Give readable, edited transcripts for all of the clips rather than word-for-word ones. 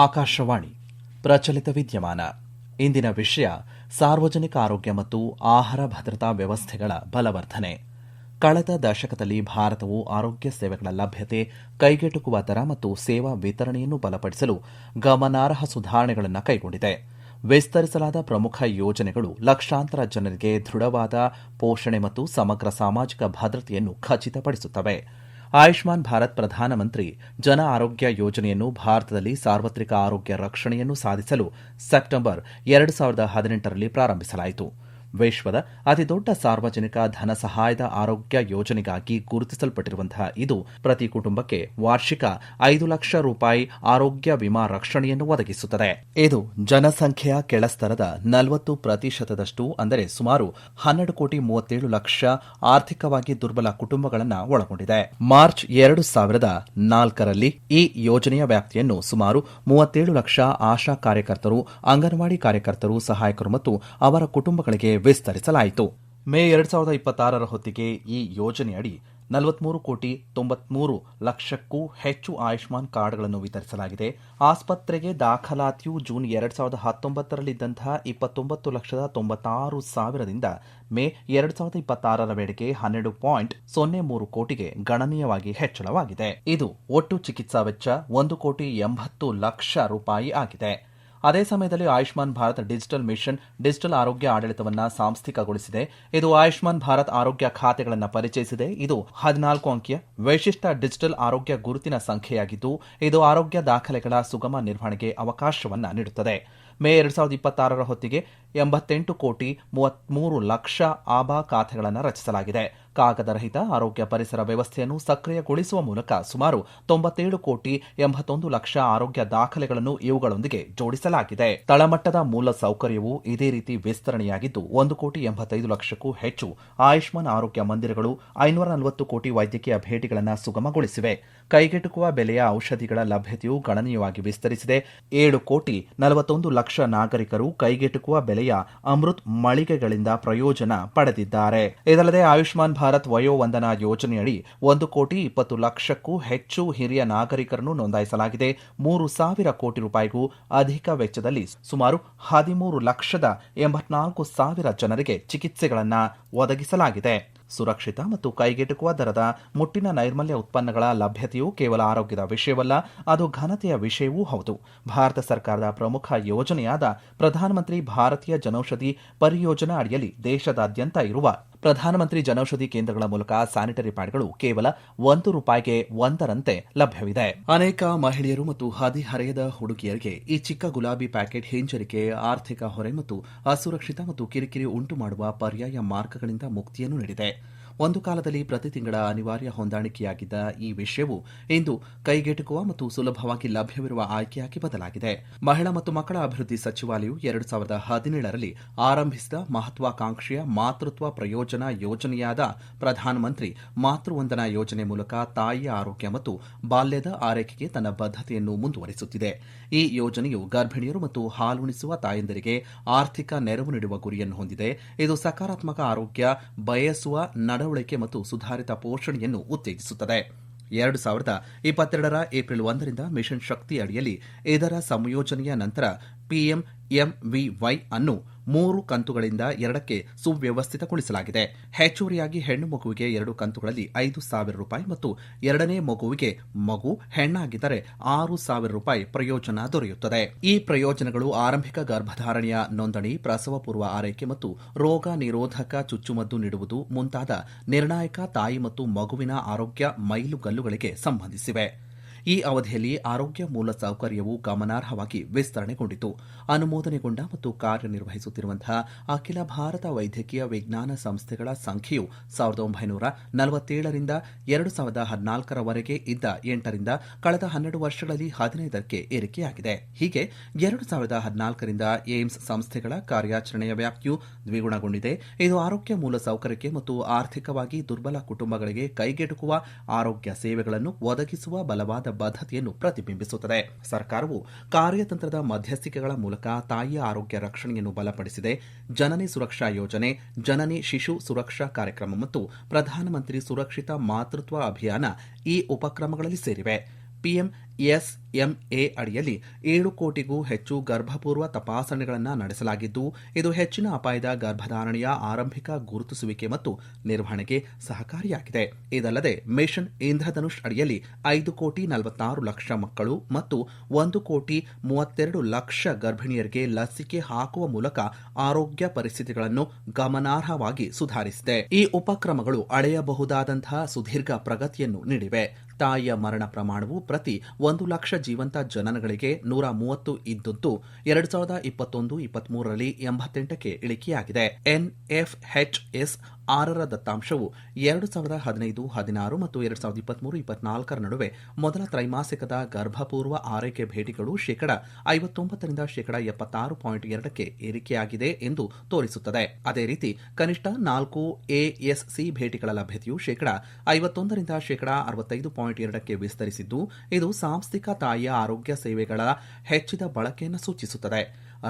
ಆಕಾಶವಾಣಿ ಪ್ರಚಲಿತ ವಿದ್ಯಮಾನ. ಇಂದಿನ ವಿಷಯ ಸಾರ್ವಜನಿಕ ಆರೋಗ್ಯ ಮತ್ತು ಆಹಾರ ಭದ್ರತಾ ವ್ಯವಸ್ಥೆಗಳ ಬಲವರ್ಧನೆ. ಕಳೆದ ದಶಕದಲ್ಲಿ ಭಾರತವು ಆರೋಗ್ಯ ಸೇವೆಗಳ ಲಭ್ಯತೆ, ಕೈಗೆಟುಕುವ ದರ ಮತ್ತು ಸೇವಾ ವಿತರಣೆಯನ್ನು ಬಲಪಡಿಸಲು ಗಮನಾರ್ಹ ಸುಧಾರಣೆಗಳನ್ನು ಕೈಗೊಂಡಿದೆ. ವಿಸ್ತರಿಸಲಾದ ಪ್ರಮುಖ ಯೋಜನೆಗಳು ಲಕ್ಷಾಂತರ ಜನರಿಗೆ ದೃಢವಾದ ಪೋಷಣೆ ಮತ್ತು ಸಮಗ್ರ ಸಾಮಾಜಿಕ ಭದ್ರತೆಯನ್ನು ಖಚಿತಪಡಿಸುತ್ತವೆ. ಆಯುಷ್ಮಾನ್ ಭಾರತ್ ಪ್ರಧಾನಮಂತ್ರಿ ಜನ ಆರೋಗ್ಯ ಯೋಜನೆಯನ್ನು ಭಾರತದಲ್ಲಿ ಸಾರ್ವತ್ರಿಕ ಆರೋಗ್ಯ ರಕ್ಷಣೆಯನ್ನು ಸಾಧಿಸಲು ಸೆಪ್ಟೆಂಬರ್ 2018ರಲ್ಲಿ ಪ್ರಾರಂಭಿಸಲಾಯಿತು. ವಿಶ್ವದ ಅತಿದೊಡ್ಡ ಸಾರ್ವಜನಿಕ ಧನ ಸಹಾಯದ ಆರೋಗ್ಯ ಯೋಜನೆಗಾಗಿ ಗುರುತಿಸಲ್ಪಟ್ಟಿರುವಂತಹ ಇದು ಪ್ರತಿ ಕುಟುಂಬಕ್ಕೆ ವಾರ್ಷಿಕ 5 ಲಕ್ಷ ರೂಪಾಯಿ ಆರೋಗ್ಯ ವಿಮಾ ರಕ್ಷಣೆಯನ್ನು ಒದಗಿಸುತ್ತದೆ. ಇದು ಜನಸಂಖ್ಯೆಯ ಕೆಳಸ್ತರದ 40% ಅಂದರೆ ಸುಮಾರು 12,37 ಲಕ್ಷ ಆರ್ಥಿಕವಾಗಿ ದುರ್ಬಲ ಕುಟುಂಬಗಳನ್ನು ಒಳಗೊಂಡಿದೆ. ಮಾರ್ಚ್ 2004ರಲ್ಲಿ ಈ ಯೋಜನೆಯ ವ್ಯಾಪ್ತಿಯನ್ನು ಸುಮಾರು 37 ಲಕ್ಷ ಆಶಾ ಕಾರ್ಯಕರ್ತರು, ಅಂಗನವಾಡಿ ಕಾರ್ಯಕರ್ತರು, ಸಹಾಯಕರು ಮತ್ತು ಅವರ ಕುಟುಂಬಗಳಿಗೆ ವಿಸ್ತರಿಸಲಾಯಿತು. ಮೇ 2026ರ ಹೊತ್ತಿಗೆ ಈ ಯೋಜನೆಯಡಿ 43,93,00,000ಕ್ಕೂ ಹೆಚ್ಚು ಆಯುಷ್ಮಾನ್ ಕಾರ್ಡ್ಗಳನ್ನು ವಿತರಿಸಲಾಗಿದೆ. ಆಸ್ಪತ್ರೆಗೆ ದಾಖಲಾತಿಯು ಜೂನ್ 2019ರಲ್ಲಿದ್ದಂತಹ 29,96,000ರಿಂದ ಮೇ 2026ರ ವೇಳೆಗೆ 12.03 ಕೋಟಿಗೆ ಗಣನೀಯವಾಗಿ ಹೆಚ್ಚಳವಾಗಿದೆ. ಇದು ಒಟ್ಟು ಚಿಕಿತ್ಸಾ ವೆಚ್ಚ 1,80,00,000 ರೂಪಾಯಿ ಆಗಿದೆ. ಅದೇ ಸಮಯದಲ್ಲಿ Ayushman Bharat digital mission digital ಆರೋಗ್ಯ ಆಡಳಿತವನ್ನು ಸಾಂಸ್ಥಿಕಗೊಳಿಸಿದೆ. ಇದು ಆಯುಷ್ಮಾನ್ ಭಾರತ್ ಆರೋಗ್ಯ ಖಾತೆಗಳನ್ನು ಪರಿಚಯಿಸಿದೆ. ಇದು 14 ಅಂಕಿಯ ವಿಶಿಷ್ಟ ಡಿಜಿಟಲ್ ಆರೋಗ್ಯ ಗುರುತಿನ ಸಂಖ್ಯೆಯಾಗಿದ್ದು, ಇದು ಆರೋಗ್ಯ ದಾಖಲೆಗಳ ಸುಗಮ ನಿರ್ವಹಣೆಗೆ ಅವಕಾಶವನ್ನು ನೀಡುತ್ತದೆ. ಮೇ 2026ರ ಹೊತ್ತಿಗೆ 88,33,00,000 ಆಭಾ ಖಾತೆಗಳನ್ನು ರಚಿಸಲಾಗಿದೆ. ಕಾಗದರಹಿತ ಆರೋಗ್ಯ ಪರಿಸರ ವ್ಯವಸ್ಥೆಯನ್ನು ಸಕ್ರಿಯಗೊಳಿಸುವ ಮೂಲಕ ಸುಮಾರು 97,81,00,000 ಆರೋಗ್ಯ ದಾಖಲೆಗಳನ್ನು ಇವುಗಳೊಂದಿಗೆ ಜೋಡಿಸಲಾಗಿದೆ. ತಳಮಟ್ಟದ ಮೂಲ ಸೌಕರ್ಯವು ಇದೇ ರೀತಿ ವಿಸ್ತರಣೆಯಾಗಿದ್ದು 1,85,00,000ಕ್ಕೂ ಹೆಚ್ಚು ಆಯುಷ್ಮಾನ್ ಆರೋಗ್ಯ ಮಂದಿರಗಳು 540 ಕೋಟಿ ವೈದ್ಯಕೀಯ ಭೇಟಿಗಳನ್ನು ಸುಗಮಗೊಳಿಸಿವೆ. ಕೈಗೆಟುಕುವ ಬೆಲೆಯ ಔಷಧಿಗಳ ಲಭ್ಯತೆಯು ಗಣನೀಯವಾಗಿ ವಿಸ್ತರಿಸಿದೆ. 7,41,00,000 ನಾಗರಿಕರು ಕೈಗೆಟುಕುವ ಬೆಲೆಯ ಅಮೃತ್ ಮಳಿಗೆಗಳಿಂದ ಪ್ರಯೋಜನ ಪಡೆದಿದ್ದಾರೆ. ಇದಲ್ಲದೆ ಆಯುಷ್ಮಾನ್ ಭಾರತ್ ವಯೋವಂದನಾ ಯೋಜನೆಯಡಿ 1,20,00,000ಕ್ಕೂ ಹೆಚ್ಚು ಹಿರಿಯ ನಾಗರಿಕರನ್ನು ನೋಂದಾಯಿಸಲಾಗಿದೆ. 3,000 ಕೋಟಿ ರೂಪಾಯಿಗೂ ಅಧಿಕ ವೆಚ್ಚದಲ್ಲಿ ಸುಮಾರು 13,84,000 ಜನರಿಗೆ ಚಿಕಿತ್ಸೆಗಳನ್ನು ಒದಗಿಸಲಾಗಿದೆ. ಸುರಕ್ಷಿತ ಮತ್ತು ಕೈಗೆಟುಕುವ ದರದ ಮುಟ್ಟಿನ ನೈರ್ಮಲ್ಯ ಉತ್ಪನ್ನಗಳ ಲಭ್ಯತೆಯು ಕೇವಲ ಆರೋಗ್ಯದ ವಿಷಯವಲ್ಲ, ಅದು ಘನತೆಯ ವಿಷಯವೂ ಹೌದು. ಭಾರತ ಸರ್ಕಾರದ ಪ್ರಮುಖ ಯೋಜನೆಯಾದ ಪ್ರಧಾನಮಂತ್ರಿ ಭಾರತೀಯ ಜನೌಷಧಿ ಪರಿಯೋಜನಾ ಅಡಿಯಲ್ಲಿ ದೇಶದಾದ್ಯಂತ ಇರುವ ಪ್ರಧಾನಮಂತ್ರಿ ಜನೌಷಧಿ ಕೇಂದ್ರಗಳ ಮೂಲಕ ಸ್ಯಾನಿಟರಿ ಪ್ಯಾಡ್ಗಳು ಕೇವಲ ₹1ಗೆ 1ರಂತೆ ಲಭ್ಯವಿದೆ. ಅನೇಕ ಮಹಿಳೆಯರು ಮತ್ತು ಹದಿಹರೆಯದ ಹುಡುಗಿಯರಿಗೆ ಈ ಚಿಕ್ಕ ಗುಲಾಬಿ ಪ್ಯಾಕೆಟ್ ಹಿಂಜರಿಕೆ, ಆರ್ಥಿಕ ಹೊರೆ ಮತ್ತು ಅಸುರಕ್ಷಿತ ಮತ್ತು ಕಿರಿಕಿರಿ ಉಂಟು ಮಾಡುವ ಪರ್ಯಾಯ ಮಾರ್ಗಗಳಿಂದ ಮುಕ್ತಿಯನ್ನು ನೀಡಿದೆ. ಒಂದು ಕಾಲದಲ್ಲಿ ಪ್ರತಿ ತಿಂಗಳ ಅನಿವಾರ್ಯ ಹೊಂದಾಣಿಕೆಯಾಗಿದ್ದ ಈ ವಿಷಯವು ಇಂದು ಕೈಗೆಟುಕುವ ಮತ್ತು ಸುಲಭವಾಗಿ ಲಭ್ಯವಿರುವ ಆಯ್ಕೆಯಾಗಿ ಬದಲಾಗಿದೆ. ಮಹಿಳಾ ಮತ್ತು ಮಕ್ಕಳ ಅಭಿವೃದ್ಧಿ ಸಚಿವಾಲಯವು 2017ರಲ್ಲಿ ಆರಂಭಿಸಿದ ಮಹತ್ವಾಕಾಂಕ್ಷೆಯ ಮಾತೃತ್ವ ಪ್ರಯೋಜನ ಯೋಜನೆಯಾದ ಪ್ರಧಾನಮಂತ್ರಿ ಮಾತೃವಂದನಾ ಯೋಜನೆ ಮೂಲಕ ತಾಯಿಯ ಆರೋಗ್ಯ ಮತ್ತು ಬಾಲ್ಯದ ಆರೈಕೆಗೆ ತನ್ನ ಬದ್ಧತೆಯನ್ನು ಮುಂದುವರಿಸುತ್ತಿದೆ. ಈ ಯೋಜನೆಯು ಗರ್ಭಿಣಿಯರು ಮತ್ತು ಹಾಲುಣಿಸುವ ತಾಯಂದಿರಿಗೆ ಆರ್ಥಿಕ ನೆರವು ನೀಡುವ ಗುರಿಯನ್ನು ಹೊಂದಿದೆ. ಇದು ಸಕಾರಾತ್ಮಕ ಆರೋಗ್ಯ ಬಯಸುವ ನಡವಳಿಕೆ ಮತ್ತು ಸುಧಾರಿತ ಪೋಷಣೆಯನ್ನು ಉತ್ತೇಜಿಸುತ್ತದೆ. 2022ರ ಏಪ್ರಿಲ್ 1ರಿಂದ ಮಿಷನ್ ಶಕ್ತಿ ಅಡಿಯಲ್ಲಿ ಇದರ ಸಂಯೋಜನೆಯ ನಂತರ PMMVY ಅನ್ನು 3 ಕಂತುಗಳಿಂದ 2ಕ್ಕೆ ಸುವ್ಯವಸ್ಥಿತಗೊಳಿಸಲಾಗಿದೆ. ಹೆಚ್ಚುವರಿಯಾಗಿ ಹೆಣ್ಣು ಮಗುವಿಗೆ 2 ಕಂತುಗಳಲ್ಲಿ ₹5,000 ಮತ್ತು ಎರಡನೇ ಮಗುವಿಗೆ ಮಗು ಹೆಣ್ಣಾಗಿದ್ದರೆ ₹6,000 ಪ್ರಯೋಜನ ದೊರೆಯುತ್ತದೆ. ಈ ಪ್ರಯೋಜನಗಳು ಆರಂಭಿಕ ಗರ್ಭಧಾರಣೆಯ ನೋಂದಣಿ, ಪ್ರಸವ ಪೂರ್ವ ಆರೈಕೆ ಮತ್ತು ರೋಗ ನಿರೋಧಕ ಚುಚ್ಚುಮದ್ದು ನೀಡುವುದು ಮುಂತಾದ ನಿರ್ಣಾಯಕ ತಾಯಿ ಮತ್ತು ಮಗುವಿನ ಆರೋಗ್ಯ ಮೈಲುಗಲ್ಲುಗಳಿಗೆ ಸಂಬಂಧಿಸಿವೆ. ಈ ಅವಧಿಯಲ್ಲಿ ಆರೋಗ್ಯ ಮೂಲ ಸೌಕರ್ಯವು ಗಮನಾರ್ಹವಾಗಿ ವಿಸ್ತರಣೆಗೊಂಡಿತು. ಅನುಮೋದನೆಗೊಂಡ ಮತ್ತು ಕಾರ್ಯನಿರ್ವಹಿಸುತ್ತಿರುವಂತಹ ಅಖಿಲ ಭಾರತ ವೈದ್ಯಕೀಯ ವಿಜ್ಞಾನ ಸಂಸ್ಥೆಗಳ ಸಂಖ್ಯೆಯು 1947ರಿಂದ 2014ರವರೆಗೆ ಇದ್ದ 8ರಿಂದ ಕಳೆದ 12 ವರ್ಷಗಳಲ್ಲಿ 15ಕ್ಕೆ ಏರಿಕೆಯಾಗಿದೆ. ಹೀಗೆ 2014ರಿಂದ ಏಮ್ಸ್ ಸಂಸ್ಥೆಗಳ ಕಾರ್ಯಾಚರಣೆಯ ವ್ಯಾಪ್ತಿಯು ದ್ವಿಗುಣಗೊಂಡಿದೆ. ಇದು ಆರೋಗ್ಯ ಮೂಲ ಸೌಕರ್ಯಕ್ಕೆ ಮತ್ತು ಆರ್ಥಿಕವಾಗಿ ದುರ್ಬಲ ಕುಟುಂಬಗಳಿಗೆ ಕೈಗೆಟುಕುವ ಆರೋಗ್ಯ ಸೇವೆಗಳನ್ನು ಒದಗಿಸುವ ಬಲವಾದ ಬದ್ಧತೆಯನ್ನು ಪ್ರತಿಬಿಂಬಿಸುತ್ತದೆ. ಸರ್ಕಾರವು ಕಾರ್ಯತಂತ್ರದ ಮಧ್ಯಸ್ಥಿಕೆಗಳ ಮೂಲಕ ತಾಯಿಯ ಆರೋಗ್ಯ ರಕ್ಷಣೆಯನ್ನು ಬಲಪಡಿಸಿದೆ. ಜನನಿ ಸುರಕ್ಷಾ ಯೋಜನೆ, ಜನನಿ ಶಿಶು ಸುರಕ್ಷಾ ಕಾರ್ಯಕ್ರಮ ಮತ್ತು ಪ್ರಧಾನಮಂತ್ರಿ ಸುರಕ್ಷಿತ ಮಾತೃತ್ವ ಅಭಿಯಾನ ಈ ಉಪಕ್ರಮಗಳಲ್ಲಿ ಸೇರಿವೆ. ಪಿಎಂ ಎನ್ಎಸ್ಎಂಎ ಅಡಿಯಲ್ಲಿ 7 ಕೋಟಿಗೂ ಹೆಚ್ಚು ಗರ್ಭಪೂರ್ವ ತಪಾಸಣೆಗಳನ್ನು ನಡೆಸಲಾಗಿದ್ದು, ಇದು ಹೆಚ್ಚಿನ ಅಪಾಯದ ಗರ್ಭಧಾರಣೆಯ ಆರಂಭಿಕ ಗುರುತಿಸುವಿಕೆ ಮತ್ತು ನಿರ್ವಹಣೆಗೆ ಸಹಕಾರಿಯಾಗಿದೆ. ಇದಲ್ಲದೆ ಮಿಷನ್ ಇಂದ್ರಧನುಷ್ ಅಡಿಯಲ್ಲಿ 5 ಕೋಟಿ 46 ಲಕ್ಷ ಮಕ್ಕಳು ಮತ್ತು 1 ಕೋಟಿ 32 ಲಕ್ಷ ಗರ್ಭಿಣಿಯರಿಗೆ ಲಸಿಕೆ ಹಾಕುವ ಮೂಲಕ ಆರೋಗ್ಯ ಪರಿಸ್ಥಿತಿಗಳನ್ನು ಗಮನಾರ್ಹವಾಗಿ ಸುಧಾರಿಸಿದೆ. ಈ ಉಪಕ್ರಮಗಳು ಅಳೆಯಬಹುದಾದಂತಹ ಸುದೀರ್ಘ ಪ್ರಗತಿಯನ್ನು ನೀಡಿವೆ. ತಾಯಿಯ ಮರಣ ಪ್ರಮಾಣವು ಪ್ರತಿ 1 ಲಕ್ಷ ಜೀವಂತ ಜನನಗಳಿಗೆ 130 ಇದ್ದದ್ದು 2021-23ರಲ್ಲಿ 88ಕ್ಕೆ ಇಳಿಕೆಯಾಗಿದೆ. ಎನ್ಎಫ್ಎಚ್ಎಸ್ 6ರ ದತ್ತಾಂಶವು 2015-16 ಮತ್ತು 2023-24ರ ನಡುವೆ ಮೊದಲ ತ್ರೈಮಾಸಿಕದ ಗರ್ಭಪೂರ್ವ ಆರೈಕೆ ಭೇಟಿಗಳು ಶೇಕಡ 59ರಿಂದ ಶೇಕಡ 76.2ಕ್ಕೆ ಏರಿಕೆಯಾಗಿದೆ ಎಂದು ತೋರಿಸುತ್ತದೆ. ಅದೇ ರೀತಿ ಕನಿಷ್ಠ 4 ಎಎಸ್ಸಿ ಭೇಟಿಗಳ ಲಭ್ಯತೆಯು ಶೇಕಡ 51ರಿಂದ ಶೇಕಡ 65.2ಕ್ಕೆ ವಿಸ್ತರಿಸಿದ್ದು, ಇದು ಸಾಂಸ್ಥಿಕ ತಾಯಿಯ ಆರೋಗ್ಯ ಸೇವೆಗಳ ಹೆಚ್ಚಿದ ಬಳಕೆಯನ್ನು ಸೂಚಿಸುತ್ತದೆ.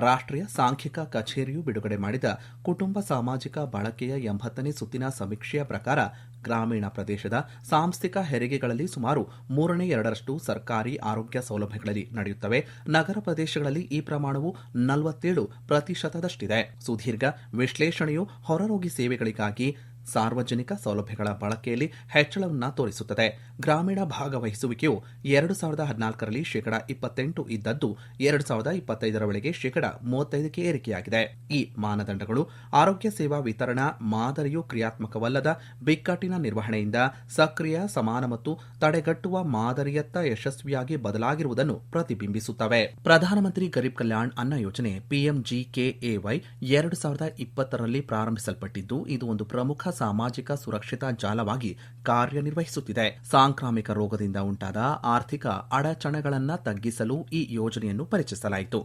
ರಾಷ್ಟ್ರೀಯ ಸಾಂಖ್ಯಿಕ ಕಚೇರಿಯು ಬಿಡುಗಡೆ ಮಾಡಿದ ಕುಟುಂಬ ಸಾಮಾಜಿಕ ಬಳಕೆಯ 80ನೇ ಸುತ್ತಿನ ಸಮೀಕ್ಷೆಯ ಪ್ರಕಾರ ಗ್ರಾಮೀಣ ಪ್ರದೇಶದ ಸಾಂಸ್ಥಿಕ ಹೆರಿಗೆಗಳಲ್ಲಿ ಸುಮಾರು 3/2 ಸರ್ಕಾರಿ ಆರೋಗ್ಯ ಸೌಲಭ್ಯಗಳಲ್ಲಿ ನಡೆಯುತ್ತವೆ. ನಗರ ಪ್ರದೇಶಗಳಲ್ಲಿ ಈ ಪ್ರಮಾಣವು 47%. ಸುದೀರ್ಘ ವಿಶ್ಲೇಷಣೆಯು ಹೊರರೋಗಿ ಸೇವೆಗಳಿಗಾಗಿ ಸಾರ್ವಜನಿಕ ಸೌಲಭ್ಯಗಳ ಬಳಕೆಯಲ್ಲಿ ಹೆಚ್ಚಳವನ್ನು ತೋರಿಸುತ್ತದೆ. ಗ್ರಾಮೀಣ ಭಾಗವಹಿಸುವಿಕೆಯು 2014ರಲ್ಲಿ ಶೇಕಡ 28 ಇದ್ದದ್ದು 2025ರ ವೇಳೆಗೆ ಶೇಕಡ 35ಕ್ಕೆ ಏರಿಕೆಯಾಗಿದೆ. ಈ ಮಾನದಂಡಗಳು ಆರೋಗ್ಯ ಸೇವಾ ವಿತರಣಾ ಮಾದರಿಯು ಕ್ರಿಯಾತ್ಮಕವಲ್ಲದ ಬಿಕ್ಕಟ್ಟಿನ ನಿರ್ವಹಣೆಯಿಂದ ಸಕ್ರಿಯ, ಸಮಾನ ಮತ್ತು ತಡೆಗಟ್ಟುವ ಮಾದರಿಯತ್ತ ಯಶಸ್ವಿಯಾಗಿ ಬದಲಾಗಿರುವುದನ್ನು ಪ್ರತಿಬಿಂಬಿಸುತ್ತವೆ. ಪ್ರಧಾನಮಂತ್ರಿ ಗರೀಬ್ ಕಲ್ಯಾಣ್ ಅನ್ನ ಯೋಜನೆ ಪಿಎಂಜಿಕೆಎವೈ 2020ರಲ್ಲಿ ಪ್ರಾರಂಭಿಸಲ್ಪಟ್ಟಿದ್ದು, ಇದು ಒಂದು ಪ್ರಮುಖ ಸಾಮಾಜಿಕ ಸುರಕ್ಷತಾ ಜಾಲವಾಗಿ ಕಾರ್ಯನಿರ್ವಹಿಸುತ್ತಿದೆ. ಸಾಂಕ್ರಾಮಿಕ ರೋಗದಿಂದ ಉಂಟಾದ ಆರ್ಥಿಕ ಅಡಚಣೆಗಳನ್ನು ತಗ್ಗಿಸಲು ಈ ಯೋಜನೆಯನ್ನು ಪರಿಚಯಿಸಲಾಯಿತು.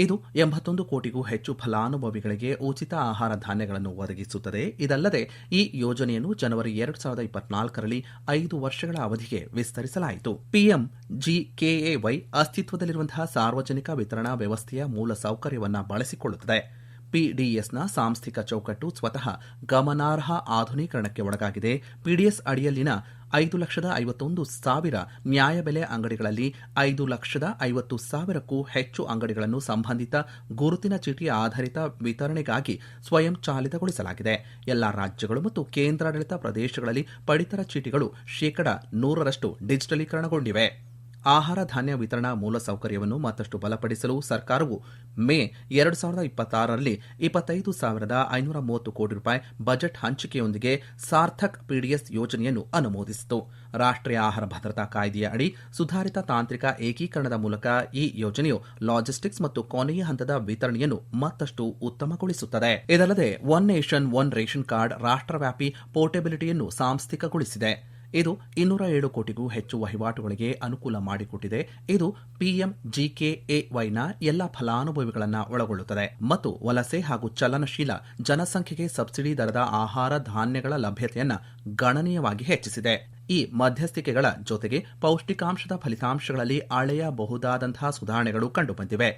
ಇದು 81 ಕೋಟಿಗೂ ಹೆಚ್ಚು ಫಲಾನುಭವಿಗಳಿಗೆ ಉಚಿತ ಆಹಾರ ಧಾನ್ಯಗಳನ್ನು ಒದಗಿಸುತ್ತದೆ. ಇದಲ್ಲದೆ ಈ ಯೋಜನೆಯನ್ನು ಜನವರಿ 2024ರಲ್ಲಿ 5 ವರ್ಷಗಳ ಅವಧಿಗೆ ವಿಸ್ತರಿಸಲಾಯಿತು. ಪಿಎಂಜಿಕೆಎವೈ ಅಸ್ತಿತ್ವದಲ್ಲಿರುವಂತಹ ಸಾರ್ವಜನಿಕ ವಿತರಣಾ ವ್ಯವಸ್ಥೆಯ ಮೂಲ ಸೌಕರ್ಯವನ್ನು ಬಳಸಿಕೊಳ್ಳುತ್ತದೆ. ಪಿಡಿಎಸ್ನ ಸಾಂಸ್ಥಿಕ ಚೌಕಟ್ಟು ಸ್ವತಃ ಗಮನಾರ್ಹ ಆಧುನೀಕರಣಕ್ಕೆ ಒಳಗಾಗಿದೆ. ಪಿಡಿಎಸ್ ಅಡಿಯಲ್ಲಿನ 5,51,000 ನ್ಯಾಯಬೆಲೆ ಅಂಗಡಿಗಳಲ್ಲಿ 5,50,000ಕ್ಕೂ ಹೆಚ್ಚು ಅಂಗಡಿಗಳನ್ನು ಸಂಬಂಧಿತ ಗುರುತಿನ ಚೀಟಿ ಆಧಾರಿತ ವಿತರಣೆಗಾಗಿ ಸ್ವಯಂಚಾಲಿತಗೊಳಿಸಲಾಗಿದೆ. ಎಲ್ಲಾ ರಾಜ್ಯಗಳು ಮತ್ತು ಕೇಂದ್ರಾಡಳಿತ ಪ್ರದೇಶಗಳಲ್ಲಿ ಪಡಿತರ ಚೀಟಿಗಳು ಶೇಕಡ 100ರಷ್ಟು ಡಿಜಿಟಲೀಕರಣಗೊಂಡಿವೆ. ಆಹಾರ ಧಾನ್ಯ ವಿತರಣಾ ಮೂಲಸೌಕರ್ಯವನ್ನು ಮತ್ತಷ್ಟು ಬಲಪಡಿಸಲು ಸರ್ಕಾರವು ಮೇ 2026ರಲ್ಲಿ 25,530 ಕೋಟಿ ರೂಪಾಯಿ ಬಜೆಟ್ ಹಂಚಿಕೆಯೊಂದಿಗೆ ಸಾರ್ಥಕ್ ಪಿಡಿಎಸ್ ಯೋಜನೆಯನ್ನು ಅನುಮೋದಿಸಿತು. ರಾಷ್ಟ್ರೀಯ ಆಹಾರ ಭದ್ರತಾ ಕಾಯ್ದೆಯ ಅಡಿ ಸುಧಾರಿತ ತಾಂತ್ರಿಕ ಏಕೀಕರಣದ ಮೂಲಕ ಈ ಯೋಜನೆಯು ಲಾಜಿಸ್ಟಿಕ್ಸ್ ಮತ್ತು ಕೊನೆಯ ಹಂತದ ವಿತರಣೆಯನ್ನು ಮತ್ತಷ್ಟು ಉತ್ತಮಗೊಳಿಸುತ್ತದೆ. ಇದಲ್ಲದೆ one nation one ration card ರಾಷ್ಟ್ರವ್ಯಾಪಿ ಪೋರ್ಟೆಬಿಲಿಟಿಯನ್ನು ಸಾಂಸ್ಥಿಕಗೊಳಿಸಿದೆ. ಇದು 207 ಕೋಟಿಗೂ ಹೆಚ್ಚು ವಹಿವಾಟುಗಳಿಗೆ ಅನುಕೂಲ ಮಾಡಿಕೊಟ್ಟಿದೆ. ಇದು ಪಿಎಂಜಿಕೆಎವೈನ ಎಲ್ಲ ಫಲಾನುಭವಿಗಳನ್ನು ಒಳಗೊಳ್ಳುತ್ತದೆ ಮತ್ತು ವಲಸೆ ಹಾಗೂ ಚಲನಶೀಲ ಜನಸಂಖ್ಯೆಗೆ ಸಬ್ಸಿಡಿ ದರದ ಆಹಾರ ಧಾನ್ಯಗಳ ಲಭ್ಯತೆಯನ್ನು ಗಣನೀಯವಾಗಿ ಹೆಚ್ಚಿಸಿದೆ. ಈ ಮಧ್ಯಸ್ಥಿಕೆಗಳ ಜೊತೆಗೆ ಪೌಷ್ಟಿಕಾಂಶದ ಫಲಿತಾಂಶಗಳಲ್ಲಿ ಅಳೆಯಬಹುದಾದಂತಹ ಸುಧಾರಣೆಗಳು ಕಂಡುಬಂದಿವೆ.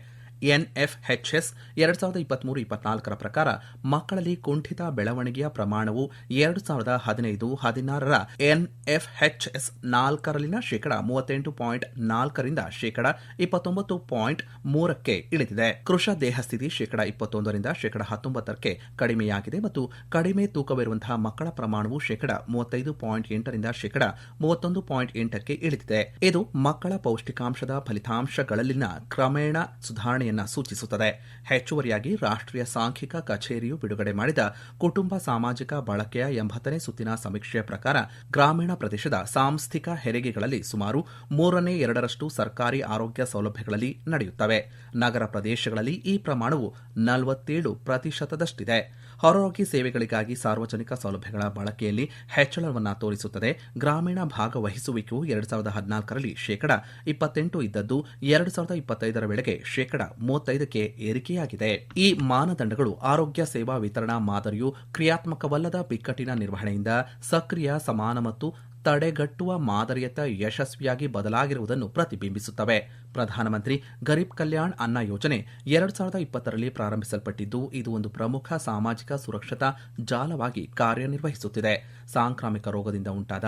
ಎನ್ಎಫ್ಎಚ್ಎಸ್ 2023-24ರ ಪ್ರಕಾರ ಮಕ್ಕಳಲ್ಲಿ ಕುಂಠಿತ ಬೆಳವಣಿಗೆಯ ಪ್ರಮಾಣವು 2015-16ರ ಎನ್ಎಫ್ಎಚ್ಎಸ್ 4ರಲ್ಲಿನ ಶೇಕಡ 38.4ರಿಂದ ಶೇಕಡ 29.3ಕ್ಕೆ ಇಳಿದಿದೆ. ಕೃಶ ದೇಹಸ್ಥಿತಿ ಶೇಕಡ 21ರಿಂದ ಶೇಕಡ 19ಕ್ಕೆ ಕಡಿಮೆಯಾಗಿದೆ ಮತ್ತು ಕಡಿಮೆ ತೂಕವಿರುವಂತಹ ಮಕ್ಕಳ ಪ್ರಮಾಣವು ಶೇಕಡ 35.8ರಿಂದ ಶೇಕಡ 31.8ಕ್ಕೆ ಇಳಿದಿದೆ. ಇದು ಮಕ್ಕಳ ಪೌಷ್ಟಿಕಾಂಶದ ಫಲಿತಾಂಶಗಳಲ್ಲಿನ ಕ್ರಮೇಣ ಸುಧಾರಣೆ ಸೂಚಿಸುತ್ತದೆ. ಹೆಚ್ಚುವರಿಯಾಗಿ ರಾಷ್ಟ್ರೀಯ ಸಾಂಖ್ಯಿಕ ಕಚೇರಿಯು ಬಿಡುಗಡೆ ಮಾಡಿದ ಕುಟುಂಬ ಸಾಮಾಜಿಕ ಬಳಕೆಯ 80ನೇ ಸುತ್ತಿನ ಸಮೀಕ್ಷೆಯ ಪ್ರಕಾರ ಗ್ರಾಮೀಣ ಪ್ರದೇಶದ ಸಾಂಸ್ಥಿಕ ಹೆರಿಗೆಗಳಲ್ಲಿ ಸುಮಾರು 3/2 ಸರ್ಕಾರಿ ಆರೋಗ್ಯ ಸೌಲಭ್ಯಗಳಲ್ಲಿ ನಡೆಯುತ್ತವೆ. ನಗರ ಪ್ರದೇಶಗಳಲ್ಲಿ ಈ ಪ್ರಮಾಣವು 47%. ಹೊರರೋಗಿ ಸೇವೆಗಳಿಗಾಗಿ ಸಾರ್ವಜನಿಕ ಸೌಲಭ್ಯಗಳ ಬಳಕೆಯಲ್ಲಿ ಹೆಚ್ಚಳವನ್ನು ತೋರಿಸುತ್ತದೆ. ಗ್ರಾಮೀಣ ಭಾಗವಹಿಸುವಿಕೆಯು 2014ರಲ್ಲಿ ಶೇಕಡ 28 ಇದ್ದದ್ದು 2025ರ ವೇಳೆಗೆ ಶೇಕಡ 35ಕ್ಕೆ ಏರಿಕೆಯಾಗಿದೆ. ಈ ಮಾನದಂಡಗಳು ಆರೋಗ್ಯ ಸೇವಾ ವಿತರಣಾ ಮಾದರಿಯು ಕ್ರಿಯಾತ್ಮಕವಲ್ಲದ ಬಿಕ್ಕಟ್ಟಿನ ನಿರ್ವಹಣೆಯಿಂದ ಸಕ್ರಿಯ, ಸಮಾನ ಮತ್ತು ತಡೆಗಟ್ಟುವ ಮಾದರಿಯತ್ತ ಯಶಸ್ವಿಯಾಗಿ ಬದಲಾಗಿರುವುದನ್ನು ಪ್ರತಿಬಿಂಬಿಸುತ್ತವೆ. ಪ್ರಧಾನಮಂತ್ರಿ ಗರೀಬ್ ಕಲ್ಯಾಣ್ ಅನ್ನ ಯೋಜನೆ 2020ರಲ್ಲಿ ಪ್ರಾರಂಭಿಸಲ್ಪಟ್ಟಿದ್ದು ಇದು ಒಂದು ಪ್ರಮುಖ ಸಾಮಾಜಿಕ ಸುರಕ್ಷತಾ ಜಾಲವಾಗಿ ಕಾರ್ಯನಿರ್ವಹಿಸುತ್ತಿದೆ. ಸಾಂಕ್ರಾಮಿಕ ರೋಗದಿಂದ ಉಂಟಾದ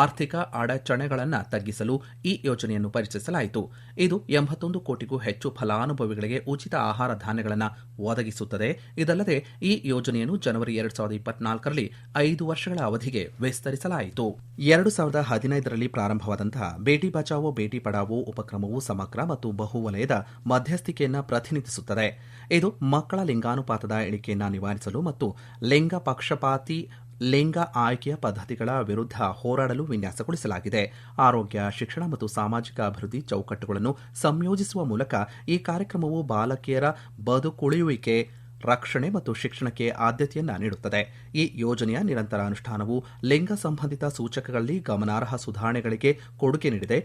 ಆರ್ಥಿಕ ಅಡಚಣೆಗಳನ್ನು ತಗ್ಗಿಸಲು ಈ ಯೋಜನೆಯನ್ನು ಪರಿಚಯಿಸಲಾಯಿತು. ಇದು 81 ಕೋಟಿಗೂ ಹೆಚ್ಚು ಫಲಾನುಭವಿಗಳಿಗೆ ಉಚಿತ ಆಹಾರ ಧಾನ್ಯಗಳನ್ನು ಒದಗಿಸುತ್ತದೆ. ಇದಲ್ಲದೆ ಈ ಯೋಜನೆಯನ್ನು ಜನವರಿ 2024ರಲ್ಲಿ 5 ವರ್ಷಗಳ ಅವಧಿಗೆ ವಿಸ್ತರಿಸಲಾಯಿತು. 2015ರಲ್ಲಿ ಪ್ರಾರಂಭವಾದಂತಹ ಬೇಟಿ ಬಚಾವೋ ಬೇಟಿ ಪಢಾವೋ ಉಪಕ್ರಮವು ಸಮಗ್ರ ಮತ್ತು ಬಹುವಲಯದ ಮಧ್ಯಸ್ಥಿಕೆಯನ್ನು ಪ್ರತಿನಿಧಿಸುತ್ತದೆ. ಇದು ಮಕ್ಕಳ ಲಿಂಗಾನುಪಾತದ ಇಳಿಕೆಯನ್ನು ನಿವಾರಿಸಲು ಮತ್ತು ಲಿಂಗ ಪಕ್ಷಪಾತಿ ಲಿಂಗ ಆಯ್ಕೆಯ ಪದ್ಧತಿಗಳ ವಿರುದ್ಧ ಹೋರಾಡಲು ವಿನ್ಯಾಸಗೊಳಿಸಲಾಗಿದೆ. ಆರೋಗ್ಯ, ಶಿಕ್ಷಣ ಮತ್ತು ಸಾಮಾಜಿಕ ಅಭಿವೃದ್ಧಿ ಚೌಕಟ್ಟುಗಳನ್ನು ಸಂಯೋಜಿಸುವ ಮೂಲಕ ಈ ಕಾರ್ಯಕ್ರಮವು ಬಾಲಕಿಯರ ಬದುಕುಳಿಯುವಿಕೆ, ರಕ್ಷಣೆ ಮತ್ತು ಶಿಕ್ಷಣಕ್ಕೆ ಆದ್ಯತೆಯನ್ನು ನೀಡುತ್ತದೆ. ಈ ಯೋಜನೆಯ ನಿರಂತರ ಅನುಷ್ಠಾನವು ಲಿಂಗ ಸಂಬಂಧಿತ ಸೂಚಕಗಳಲ್ಲಿ ಗಮನಾರ್ಹ ಸುಧಾರಣೆಗಳಿಗೆ ಕೊಡುಗೆ ನೀಡಿದೆ.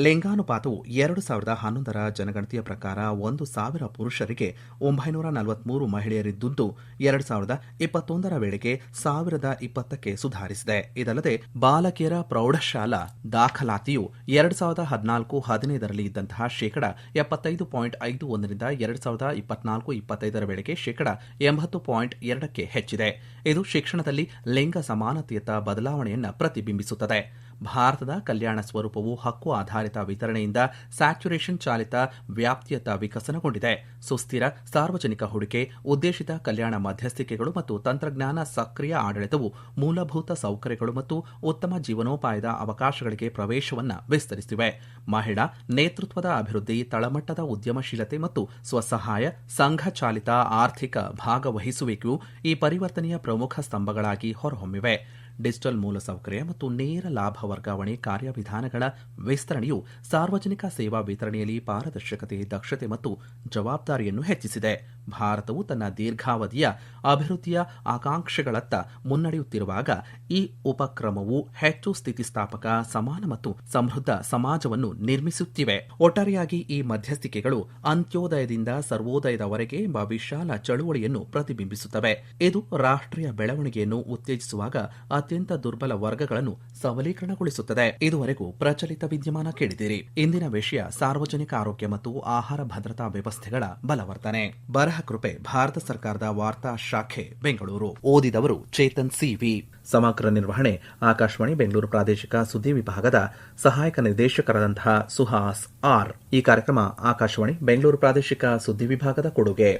ಲಿಂಗಾನುಪಾತವು 2011ರ ಜನಗಣತಿಯ ಪ್ರಕಾರ 1,000 ಪುರುಷರಿಗೆ 943 ಮಹಿಳೆಯರಿದ್ದುದು 2021ರ ವೇಳೆಗೆ 1020ಕ್ಕೆ ಸುಧಾರಿಸಿದೆ. ಇದಲ್ಲದೆ ಬಾಲಕಿಯರ ಪ್ರೌಢಶಾಲಾ ದಾಖಲಾತಿಯು 2014-15ರಲ್ಲಿ ಇದ್ದಂತಹ ಶೇಕಡ 75.51ರಿಂದ 2024-25ರ ವೇಳೆಗೆ ಶೇಕಡ 80.2ಕ್ಕೆ ಹೆಚ್ಚಿದೆ. ಇದು ಶಿಕ್ಷಣದಲ್ಲಿ ಲಿಂಗ ಸಮಾನತೆಯತ್ತ ಬದಲಾವಣೆಯನ್ನು ಪ್ರತಿಬಿಂಬಿಸುತ್ತದೆ. ಭಾರತದ ಕಲ್ಯಾಣ ಸ್ವರೂಪವು ಹಕ್ಕು ಆಧಾರಿತ ವಿತರಣೆಯಿಂದ ಸ್ಯಾಚುರೇಷನ್ ಚಾಲಿತ ವ್ಯಾಪ್ತಿಯತ್ತ ವಿಕಸನಗೊಂಡಿದೆ. ಸುಸ್ಥಿರ ಸಾರ್ವಜನಿಕ ಹೂಡಿಕೆ, ಉದ್ದೇಶಿತ ಕಲ್ಯಾಣ ಮಧ್ಯಸ್ಥಿಕೆಗಳು ಮತ್ತು ತಂತ್ರಜ್ಞಾನ ಸಕ್ರಿಯ ಆಡಳಿತವು ಮೂಲಭೂತ ಸೌಕರ್ಯಗಳು ಮತ್ತು ಉತ್ತಮ ಜೀವನೋಪಾಯದ ಅವಕಾಶಗಳಿಗೆ ಪ್ರವೇಶವನ್ನು ವಿಸ್ತರಿಸಿವೆ. ಮಹಿಳಾ ನೇತೃತ್ವದ ಅಭಿವೃದ್ಧಿ, ತಳಮಟ್ಟದ ಉದ್ಯಮಶೀಲತೆ ಮತ್ತು ಸ್ವಸಹಾಯ ಸಂಘ ಚಾಲಿತ ಆರ್ಥಿಕ ಭಾಗವಹಿಸುವಿಕೆಯು ಈ ಪರಿವರ್ತನೆಯ ಪ್ರಮುಖ ಸ್ತಂಭಗಳಾಗಿ ಹೊರಹೊಮ್ಮಿವೆ. ಡಿಜಿಟಲ್ ಮೂಲಸೌಕರ್ಯ ಮತ್ತು ನೇರ ಲಾಭ ವರ್ಗಾವಣೆ ಕಾರ್ಯವಿಧಾನಗಳ ವಿಸ್ತರಣೆಯು ಸಾರ್ವಜನಿಕ ಸೇವಾ ವಿತರಣೆಯಲ್ಲಿ ಪಾರದರ್ಶಕತೆ, ದಕ್ಷತೆ ಮತ್ತು ಜವಾಬ್ದಾರಿಯನ್ನು ಹೆಚ್ಚಿಸಿದೆ. ಭಾರತವು ತನ್ನ ದೀರ್ಘಾವಧಿಯ ಅಭಿವೃದ್ಧಿಯ ಆಕಾಂಕ್ಷೆಗಳತ್ತ ಮುನ್ನಡೆಯುತ್ತಿರುವಾಗ ಈ ಉಪಕ್ರಮವು ಹೆಚ್ಚು ಸ್ಥಿತಿಸ್ಥಾಪಕ, ಸಮಾನ ಮತ್ತು ಸಮೃದ್ಧ ಸಮಾಜವನ್ನು ನಿರ್ಮಿಸುತ್ತಿವೆ. ಒಟ್ಟಾರೆಯಾಗಿ ಈ ಮಧ್ಯಸ್ಥಿಕೆಗಳು ಅಂತ್ಯೋದಯದಿಂದ ಸರ್ವೋದಯದವರೆಗೆ ಎಂಬ ವಿಶಾಲ ಚಳುವಳಿಯನ್ನು ಪ್ರತಿಬಿಂಬಿಸುತ್ತವೆ. ಇದು ರಾಷ್ಟ್ರೀಯ ಬೆಳವಣಿಗೆಯನ್ನು ಉತ್ತೇಜಿಸುವಾಗ ಅತ್ಯಂತ ದುರ್ಬಲ ವರ್ಗಗಳನ್ನು ಸಬಲೀಕರಣಗೊಳಿಸುತ್ತದೆ. ಇದುವರೆಗೂ ಪ್ರಚಲಿತ ವಿದ್ಯಮಾನ ಕೇಳಿದಿರಿ. ಇಂದಿನ ವಿಷಯ ಸಾರ್ವಜನಿಕ ಆರೋಗ್ಯ ಮತ್ತು ಆಹಾರ ಭದ್ರತಾ ವ್ಯವಸ್ಥೆಗಳ ಬಲವರ್ಧನೆ. ಬರಹ ಕೃಪೆ ಭಾರತ ಸರ್ಕಾರದ ವಾರ್ತಾ ಶಾಖೆ, ಬೆಂಗಳೂರು. ಓದಿದವರು ಚೇತನ್ ಸಿವಿ. ಸಮಗ್ರ ನಿರ್ವಹಣೆ ಆಕಾಶವಾಣಿ ಬೆಂಗಳೂರು ಪ್ರಾದೇಶಿಕ ಸುದ್ದಿ ವಿಭಾಗದ ಸಹಾಯಕ ನಿರ್ದೇಶಕರಾದಂತಹ ಸುಹಾಸ್ ಆರ್. ಈ ಕಾರ್ಯಕ್ರಮ ಆಕಾಶವಾಣಿ ಬೆಂಗಳೂರು ಪ್ರಾದೇಶಿಕ ಸುದ್ದಿ ವಿಭಾಗದ ಕೊಡುಗೆ.